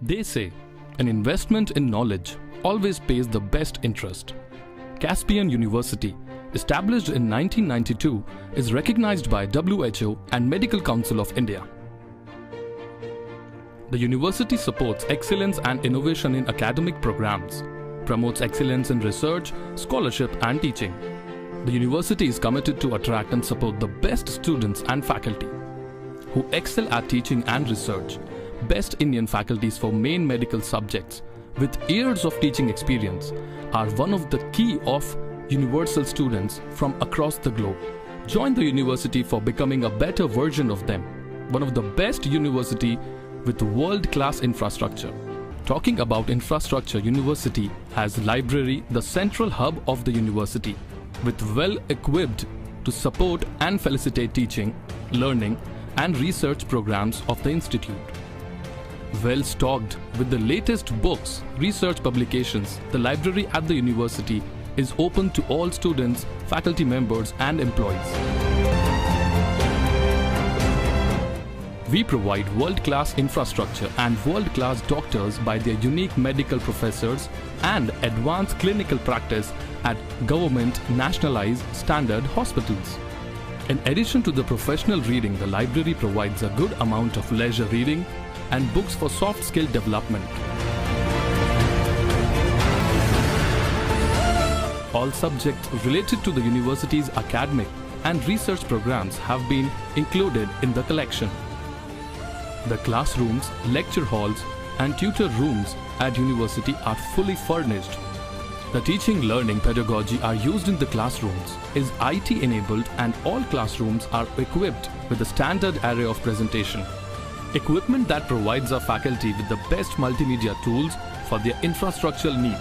They say an investment in knowledge always pays the best interest. Caspian University, established in 1992, is recognized by WHO and Medical Council of India. The university supports excellence and innovation in academic programs, promotes excellence in research, scholarship and teaching. The university is committed to attract and support the best students and faculty who excel at teaching and research, best Indian faculties for main medical subjects with years of teaching experience are one of the key of universal students from across the globe. Join the university for becoming a better version of them, one of the best university with world-class infrastructure. Talking about infrastructure, university has library, the central hub of the university, with well-equipped to support and facilitate teaching, learning and research programs of the institute. Well stocked with the latest books, research publications, the library at the university is open to all students, faculty members and employees. We provide world-class infrastructure and world-class doctors by their unique medical professors and advanced clinical practice at government nationalized standard hospitals. In addition to the professional reading, the library provides a good amount of leisure reading and books for soft skill development. All subjects related to the university's academic and research programs have been included in the collection. The classrooms, lecture halls and tutor rooms at university are fully furnished. The teaching, learning, pedagogy are used in the classrooms is IT enabled and all classrooms are equipped with a standard array of presentation. Equipment that provides our faculty with the best multimedia tools for their infrastructural need.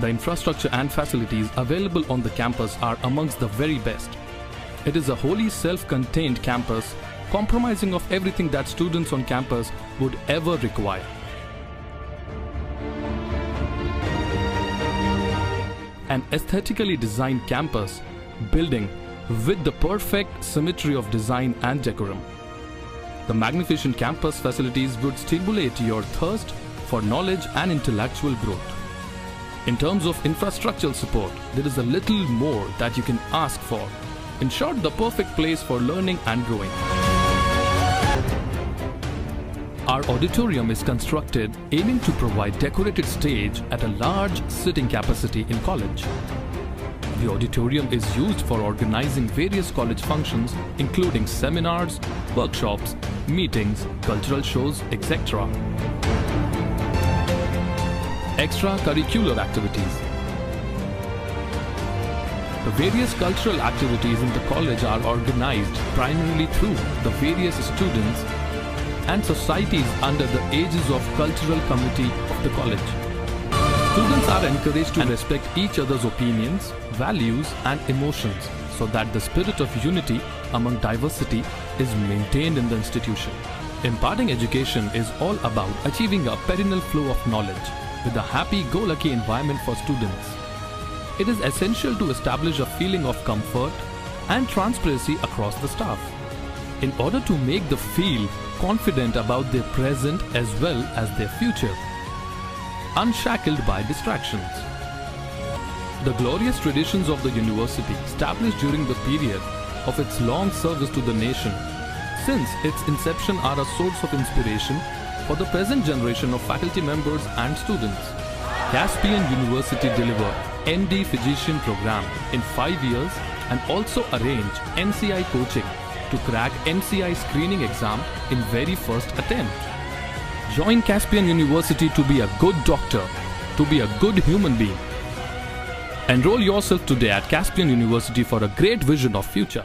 The infrastructure and facilities available on the campus are amongst the very best. It is a wholly self-contained campus, compromising of everything that students on campus would ever require. An aesthetically designed campus building with the perfect symmetry of design and decorum. The magnificent campus facilities would stimulate your thirst for knowledge and intellectual growth. In terms of infrastructural support, there is a little more that you can ask for. In short, the perfect place for learning and growing. Our auditorium is constructed aiming to provide decorated stage at a large sitting capacity in college. The auditorium is used for organizing various college functions including seminars, workshops, meetings, cultural shows, etc. Extracurricular activities. The various cultural activities in the college are organized primarily through the various students and societies under the aegis of cultural committee of the college. Students are encouraged to respect each other's opinions, values and emotions so that the spirit of unity among diversity is maintained in the institution. Imparting education is all about achieving a perennial flow of knowledge with a happy-go-lucky environment for students. It is essential to establish a feeling of comfort and transparency across the staff in order to make them feel confident about their present as well as their future, unshackled by distractions. The glorious traditions of the university, established during the period of its long service to the nation, since its inception are a source of inspiration for the present generation of faculty members and students. Caspian University delivered MD Physician program in 5 years and also arrange NCI coaching to crack NCI screening exam in very first attempt. Join Caspian University to be a good doctor, to be a good human being. Enroll yourself today at Caspian University for a great vision of future.